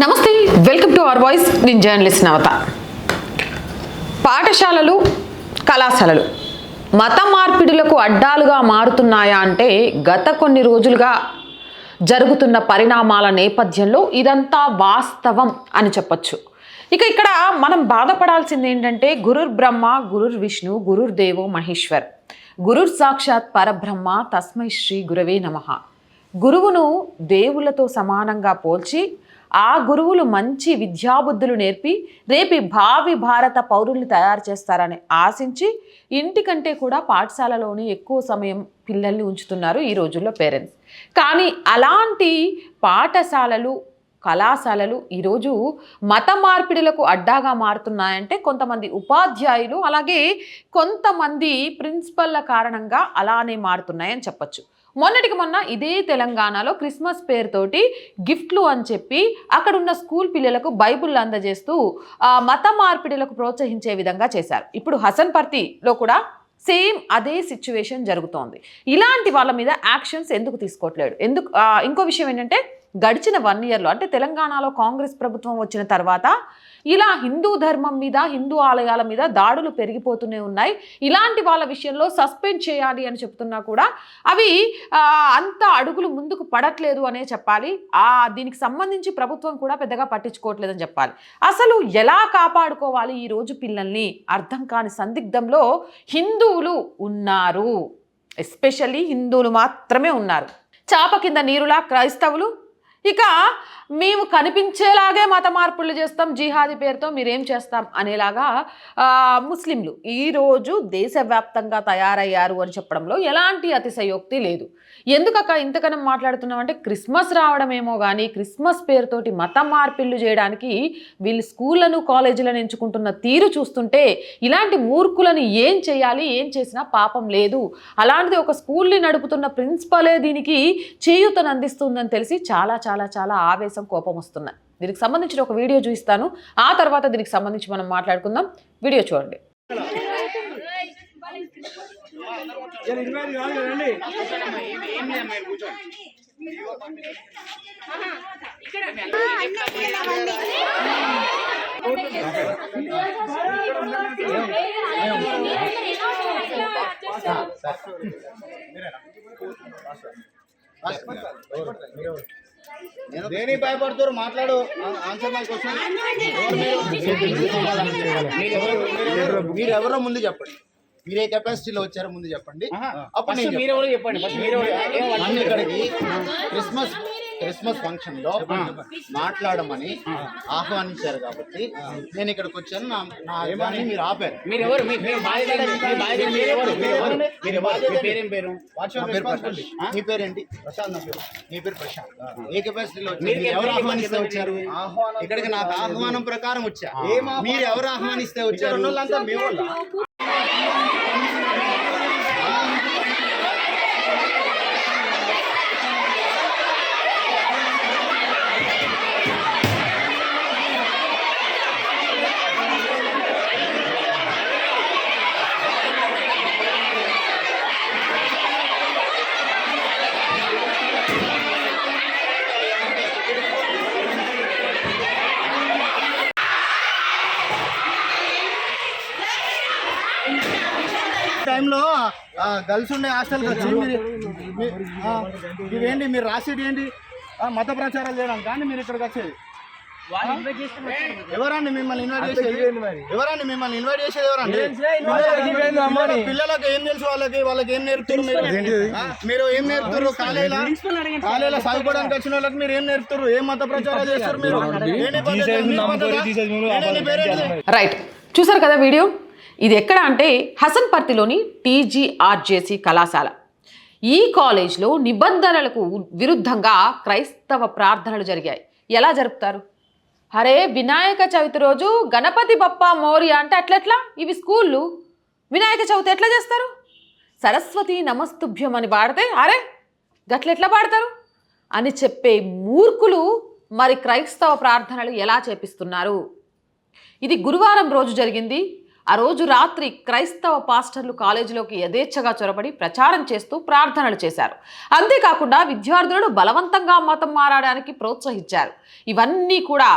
నమస్తే, welcome to our voice. నేను journalist నవత. పాఠశాలలు, కళాశాలలు మత మార్పిడులకు అడ్డాలుగా మారుతున్నాయా అంటే గత కొన్ని రోజులుగా జరుగుతున్న పరిణామాల నేపథ్యంలో ఇదంతా వాస్తవం అని చెప్పొచ్చు. ఇక్కడ మనం బాధపడాల్సింది ఏంటంటే గురుర్ బ్రహ్మ, గురుర్ విష్ణు, గురుర్ దేవో మహేశ్వర్, గురుర్ సాక్షాత్ పరబ్రహ్మ, తస్మై శ్రీ గురవే నమః. గురువును దేవులతో సమానంగా పోల్చి ఆ గురువులు మంచి విద్యాబుద్ధులు నేర్పి రేపు భావి భారత పౌరుల్ని తయారు చేస్తారని ఆశించి ఇంటికంటే కూడా పాఠశాలలోనే ఎక్కువ సమయం పిల్లల్ని ఉంచుతున్నారు ఈ రోజుల్లో పేరెంట్స్. కానీ అలాంటి పాఠశాలలు, కళాశాలలు ఈరోజు మత మార్పిడులకు అడ్డాగా మారుతున్నాయంటే కొంతమంది ఉపాధ్యాయులు అలాగే కొంతమంది ప్రిన్సిపల్ల కారణంగా అలానే మారుతున్నాయని చెప్పచ్చు. మొన్నటికి మొన్న ఇదే తెలంగాణలో క్రిస్మస్ పేరుతోటి గిఫ్ట్లు అని చెప్పి అక్కడున్న స్కూల్ పిల్లలకు బైబుల్ అందజేస్తూ మత మార్పిడులకు ప్రోత్సహించే విధంగా చేశారు. ఇప్పుడు హసన్పర్తిలో కూడా సేమ్ అదే సిచ్యువేషన్ జరుగుతోంది. ఇలాంటి వాళ్ళ మీద యాక్షన్స్ ఎందుకు తీసుకోవట్లేడు? ఇంకో విషయం ఏంటంటే గడిచిన 1 ఇయర్లో అంటే తెలంగాణలో కాంగ్రెస్ ప్రభుత్వం వచ్చిన తర్వాత ఇలా హిందూ ధర్మం మీద, హిందూ ఆలయాల మీద దాడులు పెరిగిపోతూనే ఉన్నాయి. ఇలాంటి వాళ్ళ విషయంలో సస్పెండ్ చేయాలి అని చెప్తున్నా కూడా అవి అంత అడుగులు ముందుకు పడట్లేదు అనే చెప్పాలి. దీనికి సంబంధించి ప్రభుత్వం కూడా పెద్దగా పట్టించుకోవట్లేదని చెప్పాలి. అసలు ఎలా కాపాడుకోవాలి ఈ రోజు పిల్లల్ని అర్థం కాని సందిగ్ధంలో హిందువులు ఉన్నారు. ఎస్పెషల్లీ హిందువులు మాత్రమే ఉన్నారు. చాప కింద నీరులా క్రైస్తవులు మేము కనిపించేలాగే మత మార్పులు చేస్తాం, జిహాదీ పేరుతో మీరేం చేస్తాం అనేలాగా ముస్లింలు ఈరోజు దేశవ్యాప్తంగా తయారయ్యారు అని చెప్పడంలో ఎలాంటి అతిశయోక్తి లేదు. ఎందుకక్క ఇంతకన్నా మాట్లాడుతున్నామంటే క్రిస్మస్ రావడమేమో కానీ క్రిస్మస్ పేరుతోటి మత మార్పిళ్ళు చేయడానికి వీళ్ళు స్కూళ్ళను, కాలేజీలను ఎంచుకుంటున్న తీరు చూస్తుంటే ఇలాంటి మూర్ఖులను ఏం చేయాలి, ఏం చేసినా పాపం లేదు. అలాంటిది ఒక స్కూల్ని నడుపుతున్న ప్రిన్సిపలే దీనికి చేయూతను అందిస్తుందని తెలిసి చాలా చాలా చాలా ఆవేశం, కోపం వస్తున్నాయి. దీనికి సంబంధించిన ఒక వీడియో చూపిస్తాను. ఆ తర్వాత దీనికి సంబంధించి మనం మాట్లాడుకుందాం. వీడియో చూడండి. దేని భయపడుతారు? మాట్లాడు. Answer my question. మీరు ఎవరో ముందు చెప్పండి. మీరు ఏ కెపాసిటీలో వచ్చారో ముందు చెప్పండి. అప్పుడు మీరు చెప్పండి. నన్ను ఇక్కడికి క్రిస్మస్ ఫంక్షన్ లో మాట్లాడమని ఆహ్వానించారు కాబట్టి నేను ఇక్కడికి వచ్చాను. నా మీరు ఆపారు. మీ పేరేంటి? ప్రశాంత్. మీ పేరు ప్రశాంత్. ఏ కెపాసిటీలో ఎవరు ఆహ్వానిస్తే వచ్చారు? ఇక్కడికి నాకు ఆహ్వానం ప్రకారం వచ్చా. మీరు ఎవరు ఆహ్వానిస్తే వచ్చారు? టైంలో గర్ల్స్ ఉండే హాస్టల్కి వచ్చి ఇవేంటి మీరు రాసేది ఏంటి? మత ప్రచారాలు చేయడం కానీ మీరు ఇక్కడికి వచ్చేది ఎవరండి? మిమ్మల్ని ఇన్వైట్ చేసేది ఎవరండి? పిల్లలకు ఏం తెలుసు? వాళ్ళకి ఏం నేర్పుతారు? మీరు ఏం నేర్పుతారు? కాలేజీలో చదువుకోవడానికి వచ్చిన వాళ్ళకి మీరు ఏం నేర్పుతారు? ఏం మత ప్రచారాలు చేస్తారు మీరు? రైట్, చూసారు కదా వీడియో. ఇది ఎక్కడ అంటే హసన్పర్తిలోని TGRJC కళాశాల. ఈ కాలేజ్లో నిబంధనలకు విరుద్ధంగా క్రైస్తవ ప్రార్థనలు జరిగాయి. ఎలా జరుపుతారు? అరే వినాయక చవితి రోజు గణపతి బప్పా మోరియా అంటే అట్లెట్లా? ఇవి స్కూళ్ళు. వినాయక చవితి ఎట్లా చేస్తారు? సరస్వతి నమస్తుభ్యం అని పాడితే అరే గట్లెట్లా పాడతారు అని చెప్పే మూర్ఖులు మరి క్రైస్తవ ప్రార్థనలు ఎలా చేపిస్తున్నారు? ఇది గురువారం రోజు జరిగింది. ఆ రోజు రాత్రి క్రైస్తవ పాస్టర్లు కాలేజీలోకి యథేచ్ఛగా చొరబడి ప్రచారం చేస్తూ ప్రార్థనలు చేశారు. అంతేకాకుండా విద్యార్థులను బలవంతంగా మతం మారడానికి ప్రోత్సహించారు. ఇవన్నీ కూడా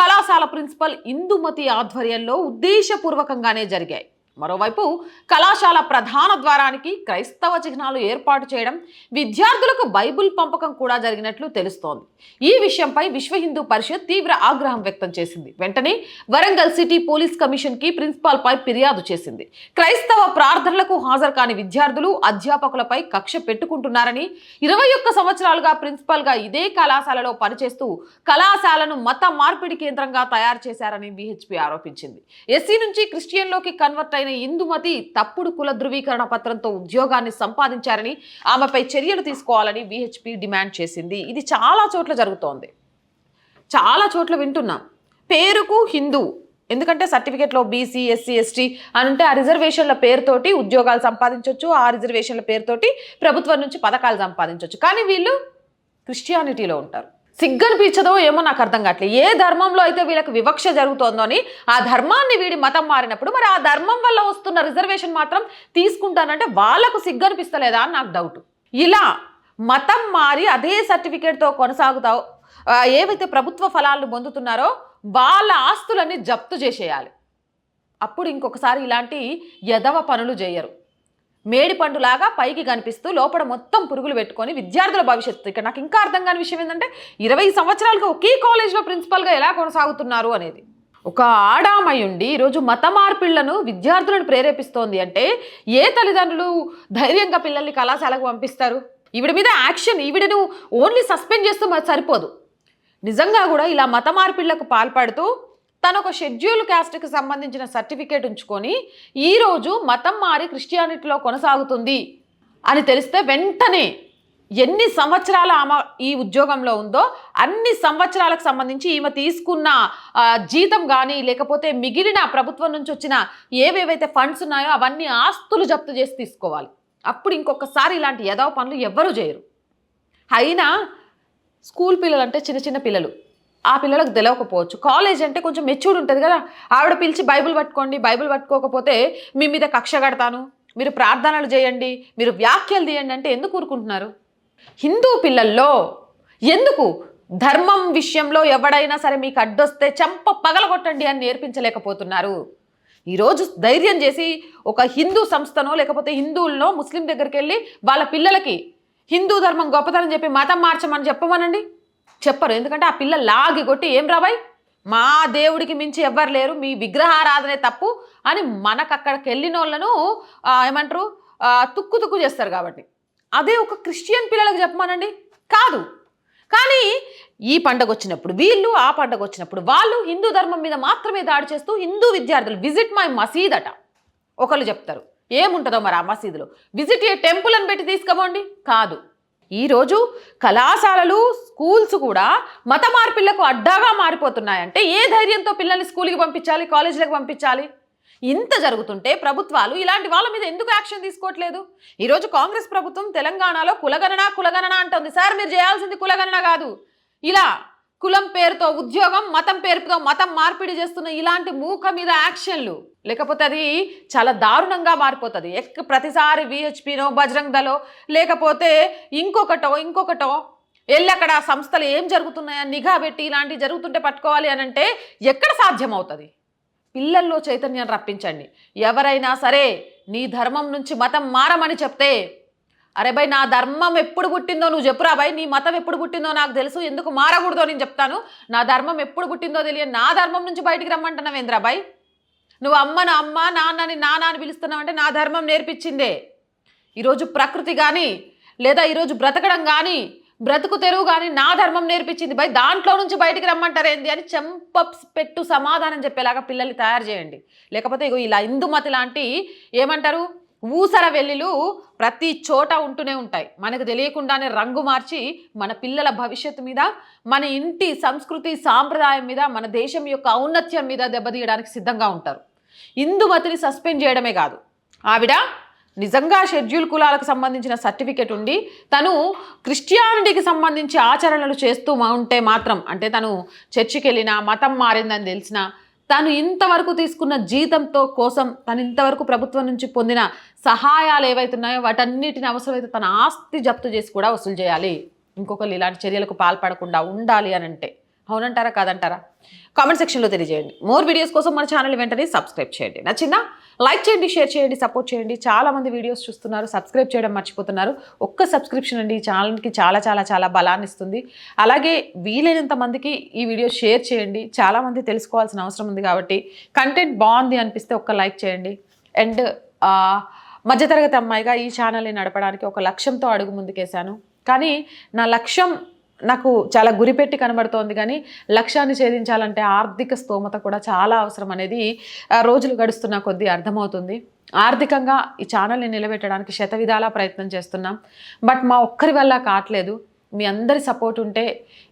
కళాశాల ప్రిన్సిపల్ ఇందుమతి ఆధ్వర్యంలో ఉద్దేశపూర్వకంగానే జరిగాయి. మరోవైపు కళాశాల ప్రధాన ద్వారానికి క్రైస్తవ చిహ్నాలు ఏర్పాటు చేయడం, విద్యార్థులకు బైబిల్ పంపకం కూడా జరిగినట్లు తెలుస్తోంది. ఈ విషయంపై విశ్వ హిందూ పరిషత్ తీవ్ర ఆగ్రహం వ్యక్తం చేసింది. వెంటనే వరంగల్ సిటీ పోలీస్ కమిషన్కి ప్రిన్సిపాల్పై ఫిర్యాదు చేసింది. క్రైస్తవ ప్రార్థనలకు హాజరు కాని విద్యార్థులు, అధ్యాపకులపై కక్ష పెట్టుకుంటున్నారని, 21 సంవత్సరాలుగా ప్రిన్సిపాల్గా ఇదే కళాశాలలో పనిచేస్తూ కళాశాలను మత మార్పిడి కేంద్రంగా తయారు చేశారని విహెచ్పి ఆరోపించింది. ఎస్సీ నుంచి క్రిస్టియన్లోకి కన్వర్ట్ అయిన ఇందుమతి తప్పుడు కుల ధృవీకరణ పత్రంతో ఉద్యోగాన్ని సంపాదించారని, ఆమెపై చర్యలు తీసుకోవాలని విహెచ్పి డిమాండ్ చేసింది. ఇది చాలా చోట్ల జరుగుతోంది, చాలా చోట్ల వింటున్నాం. పేరుకు హిందూ, ఎందుకంటే సర్టిఫికేట్లో బీసీ, ఎస్సీ, ఎస్టీ అని ఉంటే ఆ రిజర్వేషన్ల పేరుతోటి ఉద్యోగాలు సంపాదించవచ్చు, ఆ రిజర్వేషన్ల పేరుతోటి ప్రభుత్వం నుంచి పథకాలు సంపాదించవచ్చు. కానీ వీళ్ళు క్రిస్టియానిటీలో ఉంటారు. సిగ్గనిపించదో ఏమో నాకు అర్థం కావట్లేదు. ఏ ధర్మంలో అయితే వీళ్ళకి వివక్ష జరుగుతోందో అని ఆ ధర్మాన్ని వీడి మతం మారినప్పుడు మరి ఆ ధర్మం వల్ల వస్తున్న రిజర్వేషన్ మాత్రం తీసుకుంటానంటే వాళ్ళకు సిగ్గనిపిస్తలేదా అని నాకు డౌట్. ఇలా మతం మారి అదే సర్టిఫికేట్తో కొనసాగుతావు ఏవైతే ప్రభుత్వ ఫలాలను పొందుతున్నారో వాళ్ళ ఆస్తులన్నీ జప్తు చేసేయాలి. అప్పుడు ఇంకొకసారి ఇలాంటి యదవ పనులు చేయరు. మేడి పండులాగా పైకి కనిపిస్తూ లోపల మొత్తం పురుగులు పెట్టుకొని విద్యార్థుల భవిష్యత్తు. ఇక్కడ నాకు ఇంకా అర్థం కాని విషయం ఏంటంటే 20 సంవత్సరాలుగా ఒకే కాలేజ్లో ప్రిన్సిపల్గా ఎలా కొనసాగుతున్నారు అనేది. ఒక ఆడామయుండి ఈరోజు మత మార్పిళ్లను విద్యార్థులను ప్రేరేపిస్తోంది అంటే ఏ తల్లిదండ్రులు ధైర్యంగా పిల్లల్ని కళాశాలకు పంపిస్తారు? ఈవిడ మీద యాక్షన్, ఈవిడను ఓన్లీ సస్పెండ్ చేస్తూ సరిపోదు. నిజంగా కూడా ఇలా మత మార్పిళ్లకు పాల్పడుతూ తను ఒక షెడ్యూల్ క్యాస్ట్కి సంబంధించిన సర్టిఫికేట్ ఉంచుకొని ఈరోజు మతం మారి క్రిస్టియానిటీలో కొనసాగుతుంది అని తెలిస్తే వెంటనే ఎన్ని సంవత్సరాల ఆమె ఈ ఉద్యోగంలో ఉందో అన్ని సంవత్సరాలకు సంబంధించి ఈమె తీసుకున్న జీతం కానీ లేకపోతే మిగిలిన ప్రభుత్వం నుంచి వచ్చిన ఏవేవైతే ఫండ్స్ ఉన్నాయో అవన్నీ ఆస్తులు జప్తు చేసి తీసుకోవాలి. అప్పుడు ఇంకొకసారి ఇలాంటి యదవ పనులు ఎవ్వరూ చేయరు. అయినా స్కూల్ పిల్లలు అంటే చిన్న చిన్న పిల్లలు, ఆ పిల్లలకు తెలియకపోవచ్చు. కాలేజ్ అంటే కొంచెం మెచ్యూర్డ్ ఉంటుంది కదా. ఆవిడ పిలిచి బైబిల్ పట్టుకోండి, బైబిల్ పట్టుకోకపోతే మీ మీద కక్ష కడతాను, మీరు ప్రార్థనలు చేయండి, మీరు వ్యాఖ్యలు తీయండి అంటే ఎందుకు ఊరుకుంటున్నారు? హిందూ పిల్లల్లో ఎందుకు ధర్మం విషయంలో ఎవడైనా సరే మీకు అడ్డొస్తే చంప పగలగొట్టండి అని నేర్పించలేకపోతున్నారు? ఈరోజు ధైర్యం చేసి ఒక హిందూ సంస్థనో లేకపోతే హిందువులనో ముస్లిం దగ్గరికి వెళ్ళి వాళ్ళ పిల్లలకి హిందూ ధర్మం గొప్పతనం చెప్పి మతం మార్చమని చెప్పమనండి. చెప్పరు. ఎందుకంటే ఆ పిల్ల లాగి కొట్టి ఏం రాబాయ్ మా దేవుడికి మించి ఎవ్వరు లేరు, మీ విగ్రహారాధనే తప్పు అని మనకు అక్కడికి వెళ్ళిన వాళ్ళను ఏమంటారు తుక్కు చేస్తారు. కాబట్టి అదే ఒక క్రిస్టియన్ పిల్లలకు చెప్పమనండి, కాదు. కానీ ఈ పండగ వచ్చినప్పుడు వీళ్ళు, ఆ పండగ వచ్చినప్పుడు వాళ్ళు హిందూ ధర్మం మీద మాత్రమే దాడి చేస్తూ హిందూ విద్యార్థులు విజిట్ మై మసీద్ అట ఒకళ్ళు చెప్తారు. ఏముంటుందో మరి ఆ మసీదులో? విజిట్ ఏ టెంపుల్ అని పెట్టి తీసుకోమండి, కాదు. ఈరోజు కళాశాలలు, స్కూల్స్ కూడా మత మార్పిళ్లకు అడ్డాగా మారిపోతున్నాయంటే ఏ ధైర్యంతో పిల్లల్ని స్కూల్కి పంపించాలి, కాలేజీలకు పంపించాలి? ఇంత జరుగుతుంటే ప్రభుత్వాలు ఇలాంటి వాళ్ళ మీద ఎందుకు యాక్షన్ తీసుకోవట్లేదు? ఈరోజు కాంగ్రెస్ ప్రభుత్వం తెలంగాణలో కులగణన అంటుంది. సార్ మీరు చేయాల్సింది కులగణన కాదు, ఇలా కులం పేరుతో ఉద్యోగం, మతం పేరుతో మతం మార్పిడి చేస్తున్న ఇలాంటి మూక మీద యాక్షన్లు, లేకపోతే అది చాలా దారుణంగా మారిపోతుంది. ప్రతిసారి విహెచ్పినో, బజరంగ్ దళో లేకపోతే ఇంకొకటో వెళ్ళి అక్కడ సంస్థలు ఏం జరుగుతున్నాయని నిఘా పెట్టి ఇలాంటివి జరుగుతుంటే పట్టుకోవాలి అని అంటే ఎక్కడ సాధ్యమవుతుంది? పిల్లల్లో చైతన్యం రప్పించండి. ఎవరైనా సరే నీ ధర్మం నుంచి మతం మారమని చెప్తే, అరే భయ్ నా ధర్మం ఎప్పుడు పుట్టిందో నువ్వు చెప్పురా భయ్, నీ మతం ఎప్పుడు పుట్టిందో నాకు తెలుసు, ఎందుకు మారకూడదో నేను చెప్తాను, నా ధర్మం ఎప్పుడు పుట్టిందో తెలియదు, నా ధర్మం నుంచి బయటికి రమ్మంటున్నావు ఏంద్రా భయ్? నువ్వు అమ్మను అమ్మ, నాన్నని నాన్న అని పిలుస్తున్నావు అంటే నా ధర్మం నేర్పించిందే. ఈరోజు ప్రకృతి కానీ లేదా ఈరోజు బ్రతకడం కానీ బ్రతుకు తెరువు కానీ నా ధర్మం నేర్పించింది భయ్, దాంట్లో నుంచి బయటికి రమ్మంటారేంది అని చెంప పెట్టు సమాధానం చెప్పేలాగా పిల్లల్ని తయారు చేయండి. లేకపోతే ఇగో ఇలా హిందూమతి లాంటి ఏమంటారు ఊసర వెల్లిలు ప్రతి చోట ఉంటూనే ఉంటాయి. మనకు తెలియకుండానే రంగు మార్చి మన పిల్లల భవిష్యత్తు మీద, మన ఇంటి సంస్కృతి సాంప్రదాయం మీద, మన దేశం యొక్క ఔన్నత్యం మీద దెబ్బతీయడానికి సిద్ధంగా ఉంటారు. ఇందుమతిని సస్పెండ్ చేయడమే కాదు, ఆవిడ నిజంగా షెడ్యూల్ కులాలకు సంబంధించిన సర్టిఫికెట్ ఉండి తను క్రిస్టియానిటీకి సంబంధించి ఆచరణలు చేస్తూ ఉంటే మాత్రం, అంటే తను చర్చికి వెళ్ళినా మతం మారిందని తెలిసినా తాను ఇంతవరకు తీసుకున్న జీతంతో కోసం తను ఇంతవరకు ప్రభుత్వం నుంచి పొందిన సహాయాలు ఏవైతున్నాయో వాటన్నిటిని అవసరమైతే తన ఆస్తి జప్తు చేసి కూడా వసూలు చేయాలి. ఇంకొకరు ఇలాంటి చర్యలకు పాల్పడకుండా ఉండాలి అని అంటే అవునంటారా కాదంటారా? కామెంట్ సెక్షన్లో తెలియజేయండి. మోర్ వీడియోస్ కోసం మన ఛానల్ వెంటనే సబ్స్క్రైబ్ చేయండి. నచ్చిందా? లైక్ చేయండి, షేర్ చేయండి, సపోర్ట్ చేయండి. చాలామంది వీడియోస్ చూస్తున్నారు, సబ్స్క్రైబ్ చేయడం మర్చిపోతున్నారు. ఒక్క సబ్స్క్రిప్షన్ అండి ఈ ఛానల్కి చాలా చాలా చాలా బలాన్ని ఇస్తుంది. అలాగే వీలైనంత మందికి ఈ వీడియో షేర్ చేయండి. చాలామంది తెలుసుకోవాల్సిన అవసరం ఉంది కాబట్టి కంటెంట్ బాగుంది అనిపిస్తే ఒక్క లైక్ చేయండి. అండ్ మధ్యతరగతి అమ్మాయిగా ఈ ఛానల్ని నడపడానికి ఒక లక్ష్యంతో అడుగు ముందుకేశాను. కానీ నా లక్ష్యం నాకు చాలా గురిపెట్టి కనబడుతోంది. కానీ లక్ష్యాన్ని ఛేదించాలంటే ఆర్థిక స్తోమత కూడా చాలా అవసరం అనేది రోజులు గడుస్తున్న కొద్దీ అర్థమవుతుంది. ఆర్థికంగా ఈ ఛానల్ని నిలబెట్టడానికి శతవిధాలా ప్రయత్నం చేస్తున్నాం. బట్ మా ఒక్కరి వల్ల కావట్లేదు. మీ అందరి సపోర్ట్ ఉంటే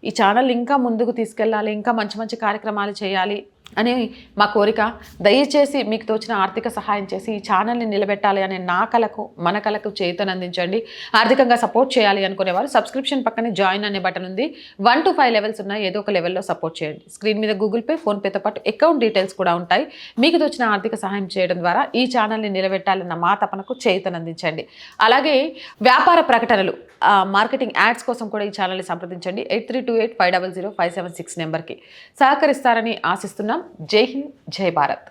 ఈ ఛానల్ ఇంకా ముందుకు తీసుకెళ్ళాలి, ఇంకా మంచి మంచి కార్యక్రమాలు చేయాలి అని మా కోరిక. దయచేసి మీకు తోచిన ఆర్థిక సహాయం చేసి ఈ ఛానల్ని నిలబెట్టాలి అనే నా కలకు మన కలకు చేతనందించండి. ఆర్థికంగా సపోర్ట్ చేయాలి అనుకునేవారు సబ్స్క్రిప్షన్ పక్కనే జాయిన్ అనే బటన్ ఉంది. 1 to 5 లెవెల్స్ ఉన్నాయి. ఏదో ఒక లెవెల్లో సపోర్ట్ చేయండి. స్క్రీన్ మీద గూగుల్ పే, ఫోన్పేతో పాటు అకౌంట్ డీటెయిల్స్ కూడా ఉంటాయి. మీకు తోచిన ఆర్థిక సహాయం చేయడం ద్వారా ఈ ఛానల్ని నిలబెట్టాలన్న మా తపనకు చేతనందించండి. అలాగే వ్యాపార ప్రకటనలు, మార్కెటింగ్ యాడ్స్ కోసం కూడా ఈ ఛానల్ని సంప్రదించండి. 8328500576 నెంబర్కి సహకరిస్తారని ఆశిస్తున్నాం. జై హింద్, జై భారత్.